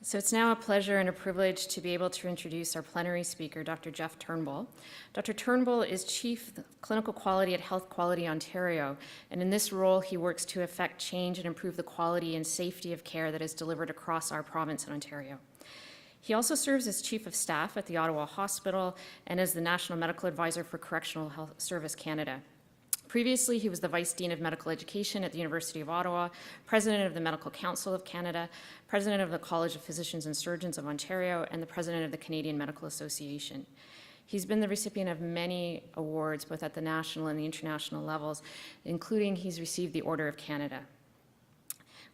So it's now a pleasure and a privilege to be able to introduce our plenary speaker, Dr. Jeff Turnbull. Dr. Turnbull is Chief Clinical Quality at Health Quality Ontario, and in this role he works to effect change and improve the quality and safety of care that is delivered across our province in Ontario. He also serves as Chief of Staff at the Ottawa Hospital and as the National Medical Advisor for Correctional Health Service Canada. Previously, he was the Vice Dean of Medical Education at the University of Ottawa, President of the Medical Council of Canada, President of the College of Physicians and Surgeons of Ontario, and the President of the Canadian Medical Association. He's been the recipient of many awards, both at the national and the international levels, including he's received the Order of Canada.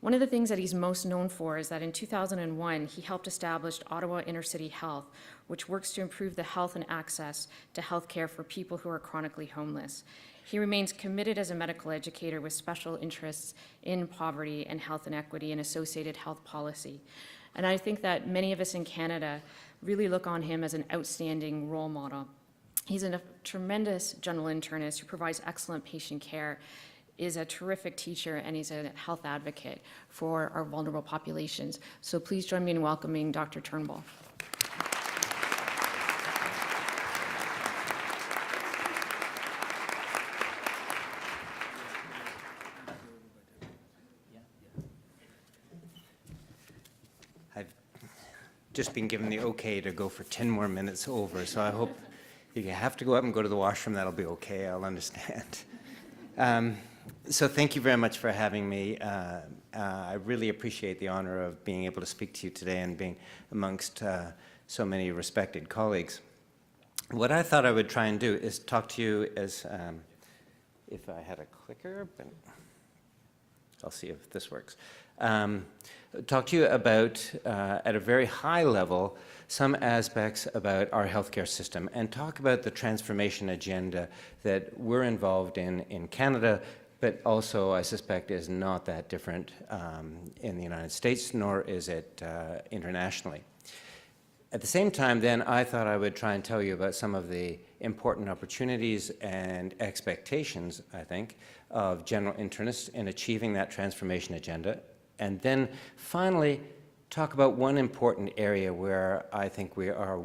One of the things that he's most known for is that in 2001, he helped establish Ottawa Intercity Health, which works to improve the health and access to health care for people who are chronically homeless. He remains committed as a medical educator with special interests in poverty and health inequity and associated health policy. And I think that many of us in Canada really look on him as an outstanding role model. He's a tremendous general internist who provides excellent patient care, is a terrific teacher, and he's a health advocate for our vulnerable populations. So please join me in welcoming Dr. Turnbull. Just been given the okay to go for 10 more minutes over, so I hope if you have to go up and go to the washroom, that'll be okay, I'll understand. So thank you very much for having me. I really appreciate the honor of being able to speak to you today and being amongst so many respected colleagues. What I thought I would try and do is talk to you as, if I had a clicker, but I'll see if this works. Talk to you about, at a very high level, some aspects about our healthcare system and talk about the transformation agenda that we're involved in Canada, but also I suspect is not that different in the United States, nor is it internationally. At the same time, then, I thought I would try and tell you about some of the important opportunities and expectations, I think, of general internists in achieving that transformation agenda. And then finally, talk about one important area where I think we are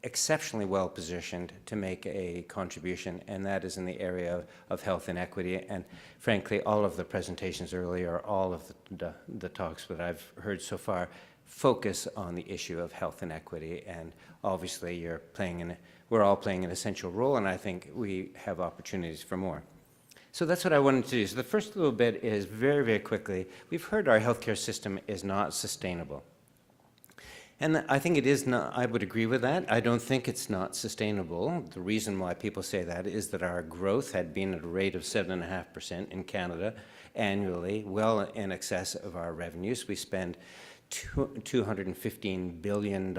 exceptionally well positioned to make a contribution, and that is in the area of health inequity. And frankly, all of the presentations earlier, all of the talks that I've heard so far, focus on the issue of health inequity. And obviously, we're all playing an essential role, and I think we have opportunities for more. So that's what I wanted to do. So the first little bit is very, very quickly, we've heard our healthcare system is not sustainable. And I think it is not, I would agree with that. I don't think it's not sustainable. The reason why people say that is that our growth had been at a rate of 7.5% in Canada annually, well in excess of our revenues. We spend $215 billion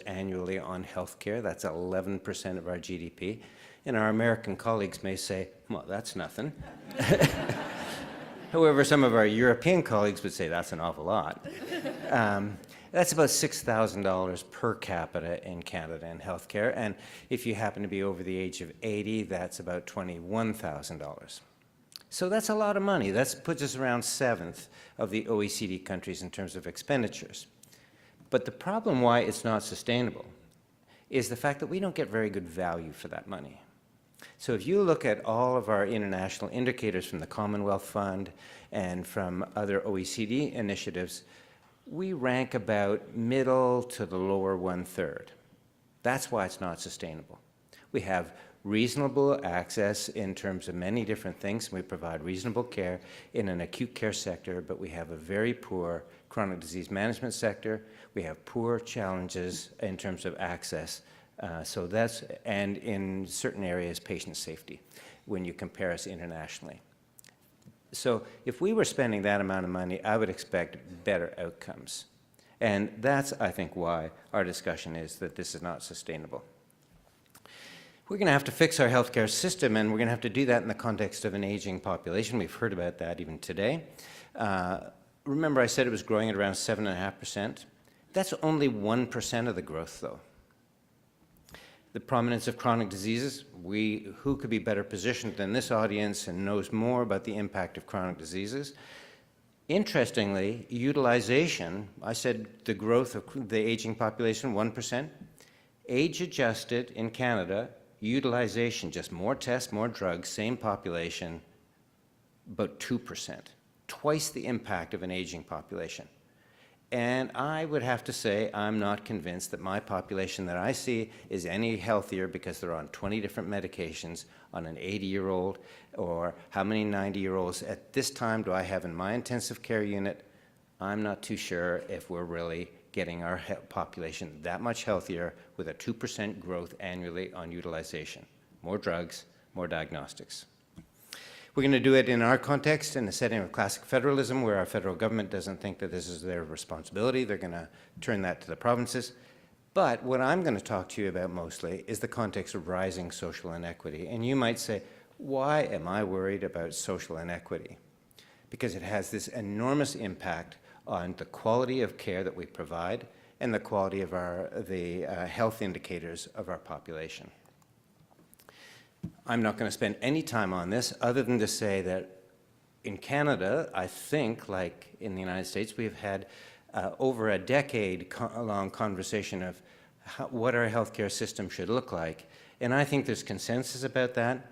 annually on healthcare. That's 11% of our GDP. And our American colleagues may say, well, that's nothing. However, some of our European colleagues would say that's an awful lot. That's about $6,000 per capita in Canada in healthcare. And if you happen to be over the age of 80, that's about $21,000. So that's a lot of money. That puts us around 7th of the OECD countries in terms of expenditures. But the problem why it's not sustainable is the fact that we don't get very good value for that money. So if you look at all of our international indicators from the Commonwealth Fund and from other OECD initiatives, we rank about middle to the lower 1/3. That's why it's not sustainable. We have reasonable access in terms of many different things. We provide reasonable care in an acute care sector, but we have a very poor chronic disease management sector. We have poor challenges in terms of access. And in certain areas, patient safety, when you compare us internationally. So if we were spending that amount of money, I would expect better outcomes. And that's, I think, why our discussion is that this is not sustainable. We're going to have to fix our healthcare system, and we're going to have to do that in the context of an aging population. We've heard about that even today. Remember I said it was growing at around 7.5%? That's only 1% of the growth, though. The prominence of chronic diseases, who could be better positioned than this audience and knows more about the impact of chronic diseases? Interestingly, utilization, I said the growth of the aging population, 1%. Age-adjusted in Canada, utilization, just more tests, more drugs, same population, about 2%, twice the impact of an aging population. And I would have to say I'm not convinced that my population that I see is any healthier because they're on 20 different medications on an 80-year-old, or how many 90-year-olds at this time do I have in my intensive care unit. I'm not too sure if we're really getting our population that much healthier with a 2% growth annually on utilization. More drugs, more diagnostics. We're going to do it in our context, in the setting of classic federalism, where our federal government doesn't think that this is their responsibility. They're going to turn that to the provinces. But what I'm going to talk to you about mostly is the context of rising social inequity. And you might say, why am I worried about social inequity? Because it has this enormous impact on the quality of care that we provide and the quality of the health indicators of our population. I'm not going to spend any time on this other than to say that in Canada, I think, like in the United States, we've had over a decade-long conversation of what our healthcare system should look like. And I think there's consensus about that.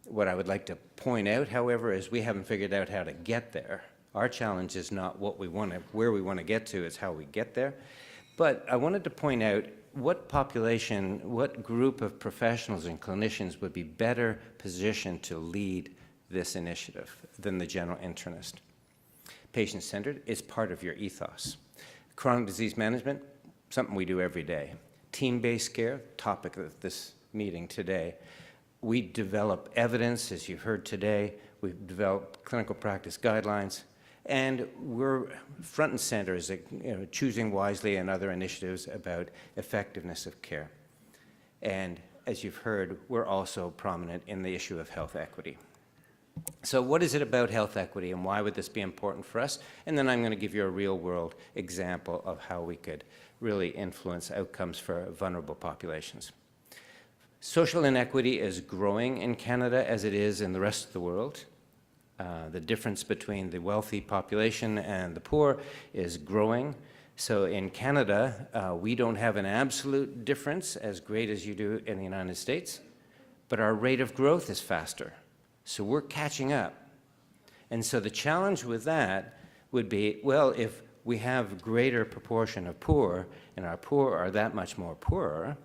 What I would like to point out, however, is we haven't figured out how to get there. Our challenge is not what we want to, where we want to get to, it's how we get there. But I wanted to point out what population, what group of professionals and clinicians would be better positioned to lead this initiative than the general internist. Patient-centered is part of your ethos. Chronic disease management, something we do every day. Team-based care, topic of this meeting today. We develop evidence, as you've heard today. We've developed clinical practice guidelines. And we're front and center as choosing wisely and other initiatives about effectiveness of care. And as you've heard, we're also prominent in the issue of health equity. So what is it about health equity and why would this be important for us? And then I'm going to give you a real-world example of how we could really influence outcomes for vulnerable populations. Social inequity is growing in Canada as it is in the rest of the world. The difference between the wealthy population and the poor is growing. So in Canada, we don't have an absolute difference as great as you do in the United States, but our rate of growth is faster. So we're catching up. And so the challenge with that would be, well, if we have greater proportion of poor and our poor are that much more poorer,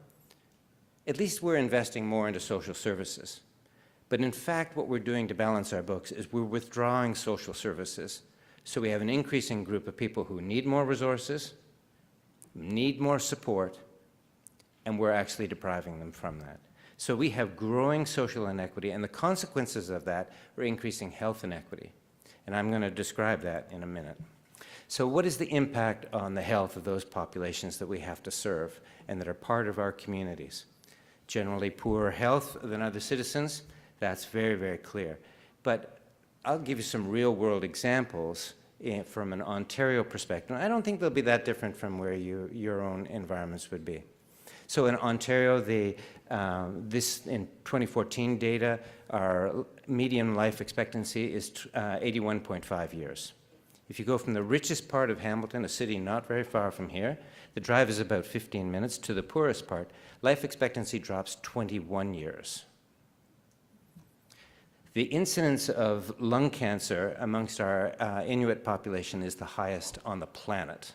at least we're investing more into social services. But in fact, what we're doing to balance our books is we're withdrawing social services. So we have an increasing group of people who need more resources, need more support, and we're actually depriving them from that. So we have growing social inequity, and the consequences of that are increasing health inequity. And I'm going to describe that in a minute. So what is the impact on the health of those populations that we have to serve and that are part of our communities? Generally poorer health than other citizens. That's very, very clear. But I'll give you some real-world examples from an Ontario perspective. I don't think they'll be that different from where your own environments would be. So in Ontario, this in 2014 data, our median life expectancy is 81.5 years. If you go from the richest part of Hamilton, a city not very far from here, the drive is about 15 minutes, to the poorest part, life expectancy drops 21 years. The incidence of lung cancer amongst our Inuit population is the highest on the planet.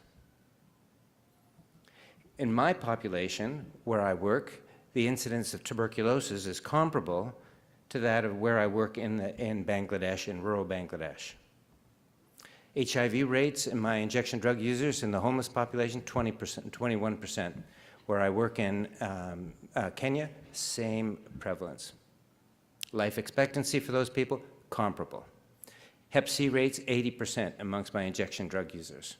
In my population, where I work, the incidence of tuberculosis is comparable to that of where I work in Bangladesh, in rural Bangladesh. HIV rates in my injection drug users in the homeless population, 20%, 21%. Where I work in Kenya, same prevalence. Life expectancy for those people, comparable. Hep C rates, 80% amongst my injection drug users.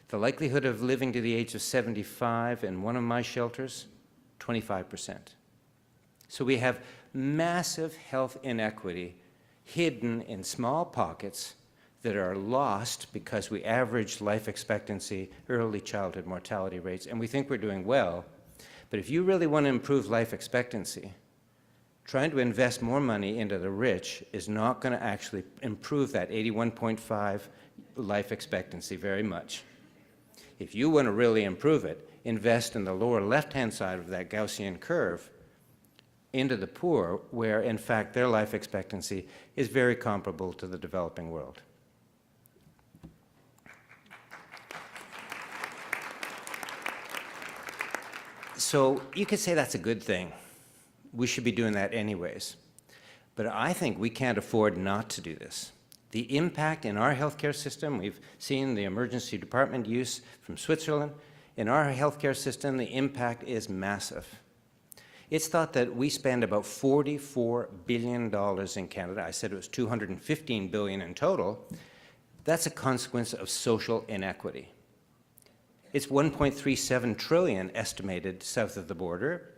The likelihood of living to the age of 75 in one of my shelters, 25%. So we have massive health inequity hidden in small pockets that are lost because we average life expectancy, early childhood mortality rates, and we think we're doing well. But if you really want to improve life expectancy, Trying to invest more money into the rich is not going to actually improve that 81.5 life expectancy very much. If you want to really improve it, invest in the lower left-hand side of that Gaussian curve into the poor, where in fact their life expectancy is very comparable to the developing world. So you could say that's a good thing. We should be doing that anyways. But I think we can't afford not to do this. The impact in our healthcare system, we've seen the emergency department use from Switzerland. In our healthcare system, the impact is massive. It's thought that we spend about $44 billion in Canada. I said it was $215 billion in total. That's a consequence of social inequity. It's $1.37 trillion estimated south of the border.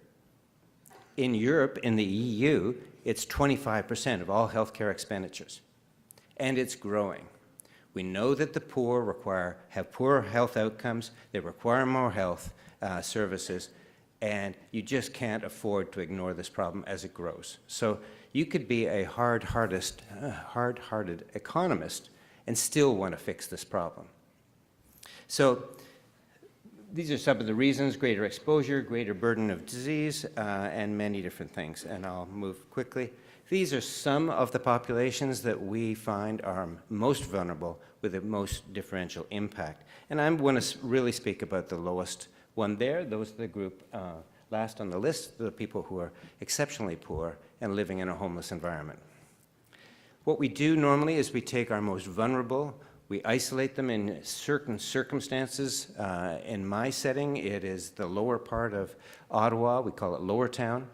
In Europe, in the EU, it's 25% of all healthcare expenditures. And it's growing. We know that the poor have poorer health outcomes, they require more health services, and you just can't afford to ignore this problem as it grows. So you could be a hard-hearted economist and still want to fix this problem. So these are some of the reasons: greater exposure, greater burden of disease, and many different things. And I'll move quickly. These are some of the populations that we find are most vulnerable with the most differential impact. And I want to really speak about the lowest one there. Those are the group last on the list, the people who are exceptionally poor and living in a homeless environment. What we do normally is we take our most vulnerable, we isolate them in certain circumstances. In my setting, it is the lower part of Ottawa. We call it Lower Town.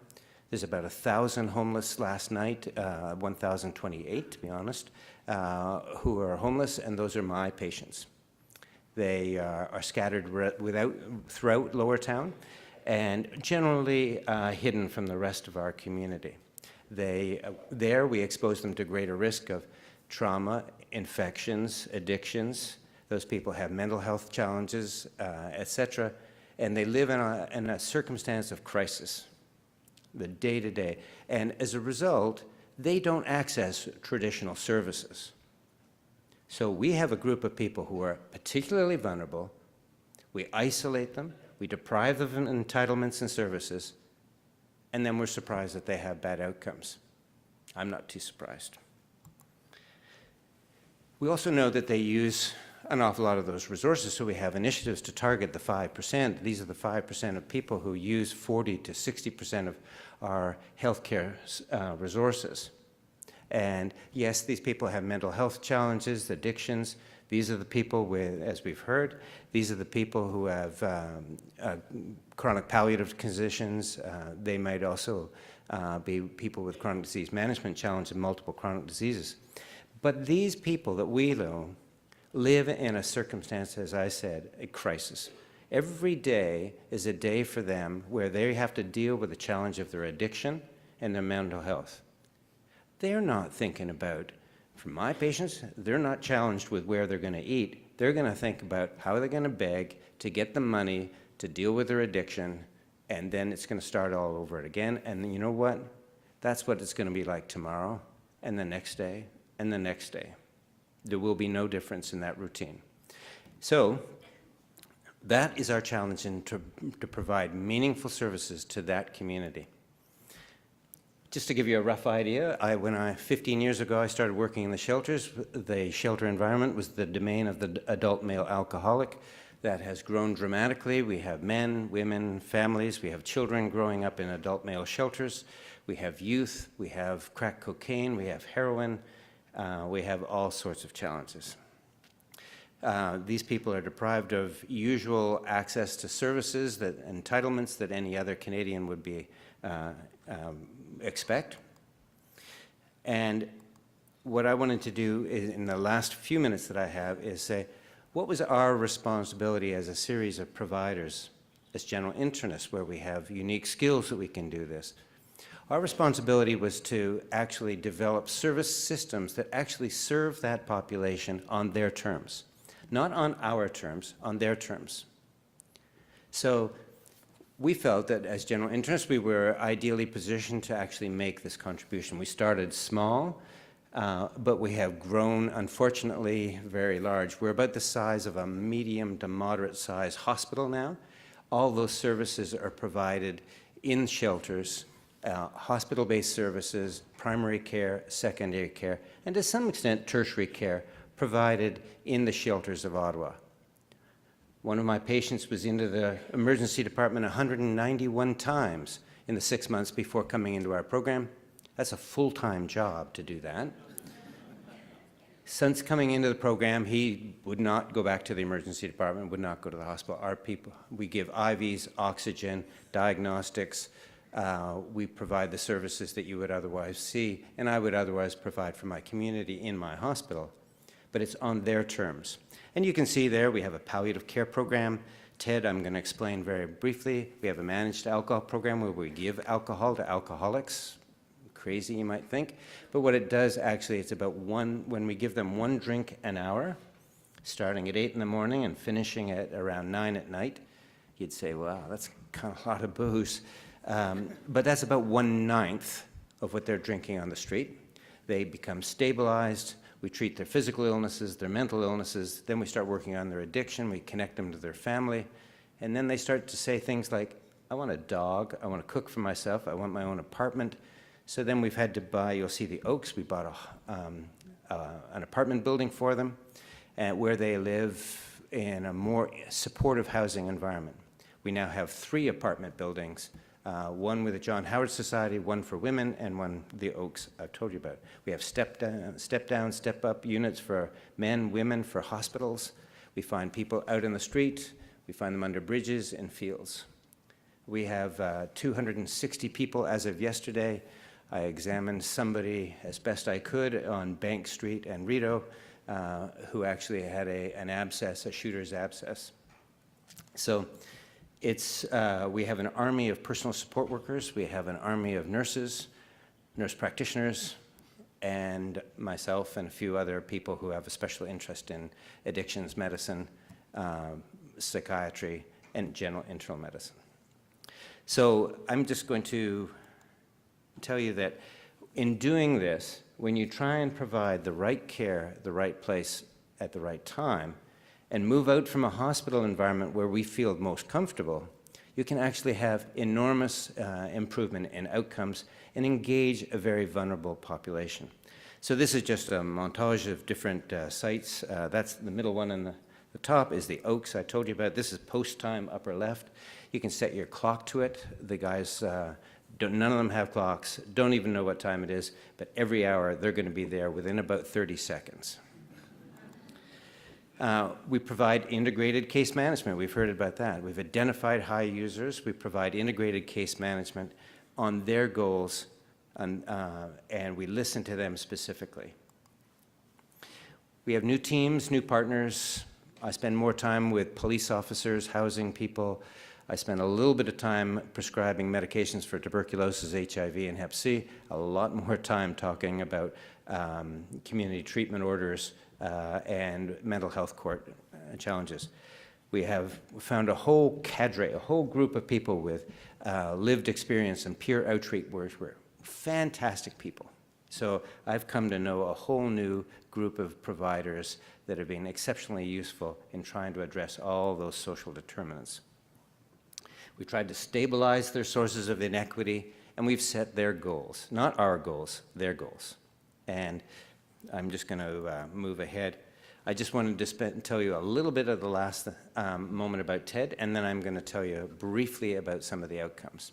There's about 1,000 homeless last night, 1,028 to be honest, who are homeless, and those are my patients. They are scattered throughout Lower Town and generally hidden from the rest of our community. There we expose them to greater risk of trauma, infections, addictions. Those people have mental health challenges, etc., and they live in a circumstance of crisis, the day-to-day. And as a result, they don't access traditional services. So we have a group of people who are particularly vulnerable. We isolate them, we deprive them of entitlements and services, and then we're surprised that they have bad outcomes. I'm not too surprised. We also know that they use an awful lot of those resources, so we have initiatives to target the 5%. These are the 5% of people who use 40 to 60% of our healthcare resources. And yes, these people have mental health challenges, addictions. These are the people with, as we've heard, these are the people who have chronic palliative conditions. They might also be people with chronic disease management challenge and multiple chronic diseases. But these people that we know live in a circumstance, as I said, a crisis. Every day is a day for them where they have to deal with the challenge of their addiction and their mental health. They're not thinking about, for my patients, they're not challenged with where they're going to eat. They're going to think about how they're going to beg to get the money to deal with their addiction, and then it's going to start all over again. And you know what? That's what it's going to be like tomorrow, and the next day, and the next day. There will be no difference in that routine. So that is our challenge to provide meaningful services to that community. Just to give you a rough idea, 15 years ago, I started working in the shelters. The shelter environment was the domain of the adult male alcoholic. That has grown dramatically. We have men, women, families. We have children growing up in adult male shelters. We have youth. We have crack cocaine. We have heroin. We have all sorts of challenges. These people are deprived of usual access to services, entitlements that any other Canadian would expect. And what I wanted to do in the last few minutes that I have is say, what was our responsibility as a series of providers, as general internists, where we have unique skills that we can do this? Our responsibility was to actually develop service systems that actually serve that population on their terms. Not on our terms, on their terms. So we felt that as general internists, we were ideally positioned to actually make this contribution. We started small, but we have grown, unfortunately, very large. We're about the size of a medium to moderate size hospital now. All those services are provided in shelters, hospital-based services, primary care, secondary care, and to some extent tertiary care provided in the shelters of Ottawa. One of my patients was into the emergency department 191 times in the 6 months before coming into our program. That's a full-time job to do that. Since coming into the program, he would not go back to the emergency department, would not go to the hospital. Our people, we give IVs, oxygen, diagnostics. We provide the services that you would otherwise see, and I would otherwise provide for my community in my hospital. But it's on their terms. And you can see there we have a palliative care program. TED, I'm going to explain very briefly. We have a managed alcohol program where we give alcohol to alcoholics. Crazy, you might think. But what it does, actually, it's about when we give them 1 drink an hour, starting at 8 in the morning and finishing at around 9 at night. You'd say, wow, that's kind of a lot of booze. But that's about 1/9 of what they're drinking on the street. They become stabilized. We treat their physical illnesses, their mental illnesses. Then we start working on their addiction. We connect them to their family. And then they start to say things like, I want a dog. I want to cook for myself. I want my own apartment. So then we've had to buy, you'll see the Oaks. We bought an apartment building for them where they live in a more supportive housing environment. We now have 3 apartment buildings. One with the John Howard Society, one for women, and one, the Oaks, I've told you about. We have step down, step up units for men, women, for hospitals. We find people out in the street. We find them under bridges and fields. We have 260 people as of yesterday. I examined somebody as best I could on Bank Street and Rideau who actually had an abscess, a shooter's abscess. So we have an army of personal support workers. We have an army of nurses, nurse practitioners, and myself and a few other people who have a special interest in addictions medicine, psychiatry, and general internal medicine. So I'm just going to tell you that in doing this, when you try and provide the right care, the right place at the right time, and move out from a hospital environment where we feel most comfortable, you can actually have enormous improvement in outcomes and engage a very vulnerable population. So this is just a montage of different sites. That's the middle one on the top is the Oaks I told you about. This is post-time upper left. You can set your clock to it. The guys, none of them have clocks, don't even know what time it is, but every hour they're going to be there within about 30 seconds. We provide integrated case management. We've heard about that. We've identified high users. We provide integrated case management on their goals, and we listen to them specifically. We have new teams, new partners. I spend more time with police officers, housing people. I spend a little bit of time prescribing medications for tuberculosis, HIV, and Hep C, a lot more time talking about community treatment orders and mental health court challenges. We have found a whole cadre, a whole group of people with lived experience and peer outreach work. We're fantastic people. So I've come to know a whole new group of providers that have been exceptionally useful in trying to address all those social determinants. We tried to stabilize their sources of inequity, and we've set their goals, not our goals, their goals. And I'm just going to move ahead. I just wanted to tell you a little bit of the last moment about TED, and then I'm going to tell you briefly about some of the outcomes.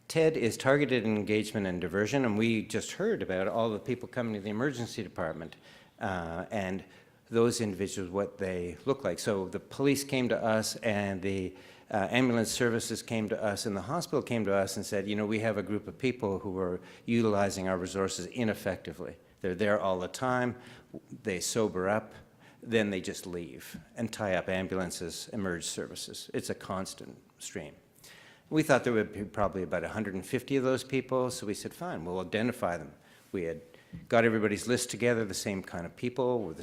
TED is targeted engagement and diversion, and we just heard about all the people coming to the emergency department and those individuals, what they look like. So the police came to us, and the ambulance services came to us, and the hospital came to us and said, you know, we have a group of people who are utilizing our resources ineffectively. They're there all the time, they sober up, then they just leave and tie up ambulances, emerge services. It's a constant stream. We thought there would be probably about 150 of those people, so we said, fine, we'll identify them. We had got everybody's list together, the same kind of people.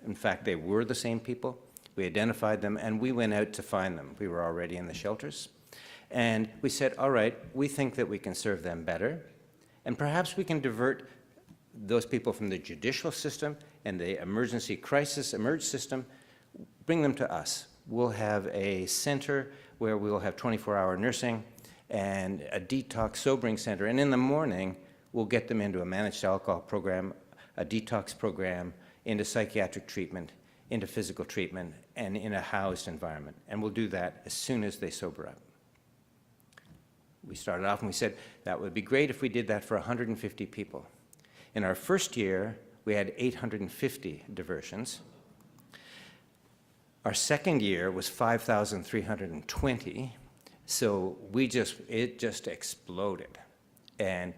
In fact, they were the same people. We identified them, and we went out to find them. We were already in the shelters. And we said, all right, we think that we can serve them better, and perhaps we can divert those people from the judicial system and the emergency crisis emerge system, bring them to us. We'll have a center where we'll have 24-hour nursing and a detox sobering center. And in the morning, we'll get them into a managed alcohol program, a detox program, into psychiatric treatment, into physical treatment, and in a housed environment. And we'll do that as soon as they sober up. We started off and we said, that would be great if we did that for 150 people. In our first year, we had 850 diversions. Our second year was 5,320, so it just exploded. And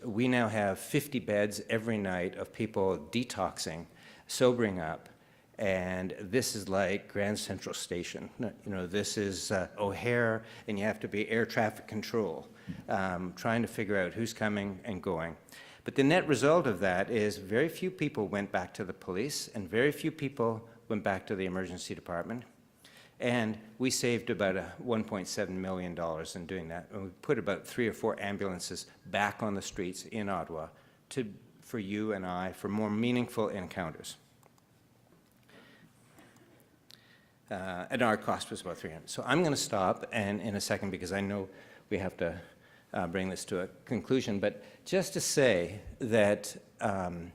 we now have 50 beds every night of people detoxing, sobering up, and this is like Grand Central Station. This is O'Hare, and you have to be air traffic control, trying to figure out who's coming and going. But the net result of that is very few people went back to the police, and very few people went back to the emergency department. And we saved about $1.7 million in doing that. And we put about 3 or 4 ambulances back on the streets in Ottawa for you and I, for more meaningful encounters. And our cost was about $300. So I'm going to stop in a second because I know we have to bring this to a conclusion. But just to say that I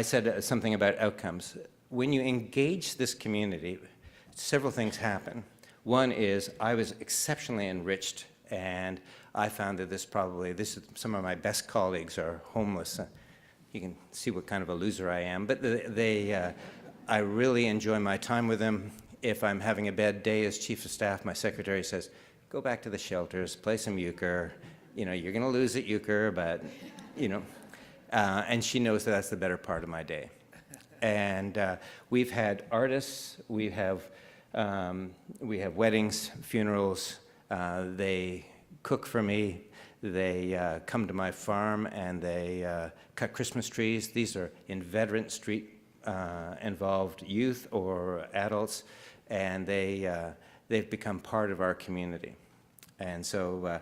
said something about outcomes. When you engage this community, several things happen. One is I was exceptionally enriched, and I found that some of my best colleagues are homeless. You can see what kind of a loser I am, but I really enjoy my time with them. If I'm having a bad day as chief of staff, my secretary says, go back to the shelters, play some euchre. You're going to lose at euchre, but, and she knows that that's the better part of my day. And we've had artists, we have weddings, funerals, they cook for me, they come to my farm and they cut Christmas trees. These are inveterate street involved youth or adults, and they've become part of our community. And so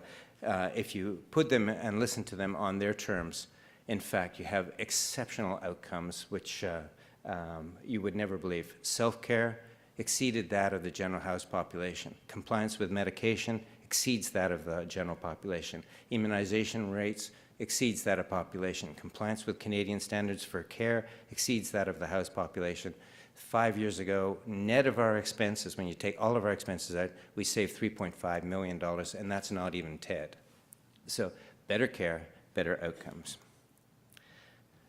if you put them and listen to them on their terms, in fact, you have exceptional outcomes, which you would never believe. Self-care exceeded that of the general house population. Compliance with medication exceeds that of the general population. Immunization rates exceeds that of population. Compliance with Canadian standards for care exceeds that of the house population. 5 years ago, net of our expenses, when you take all of our expenses out, we saved $3.5 million, and that's not even TED. So better care, better outcomes.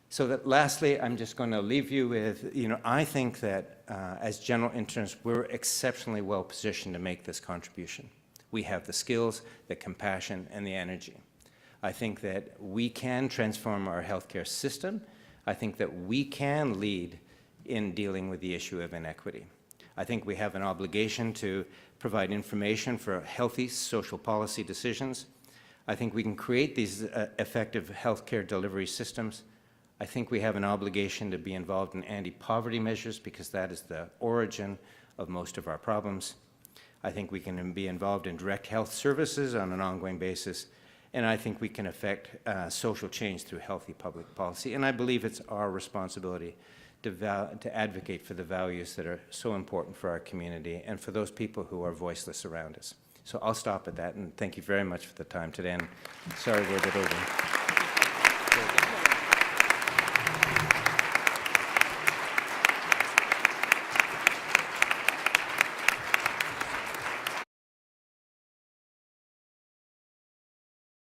So that lastly, I'm just going to leave you with, I think that as general internists, we're exceptionally well positioned to make this contribution. We have the skills, the compassion, and the energy. I think that we can transform our healthcare system. I think that we can lead in dealing with the issue of inequity. I think we have an obligation to provide information for healthy social policy decisions. I think we can create these effective healthcare delivery systems. I think we have an obligation to be involved in anti-poverty measures because that is the origin of most of our problems. I think we can be involved in direct health services on an ongoing basis. And I think we can affect social change through healthy public policy. And I believe it's our responsibility to advocate for the values that are so important for our community and for those people who are voiceless around us. So I'll stop at that, and thank you very much for the time today. And sorry we're a bit over.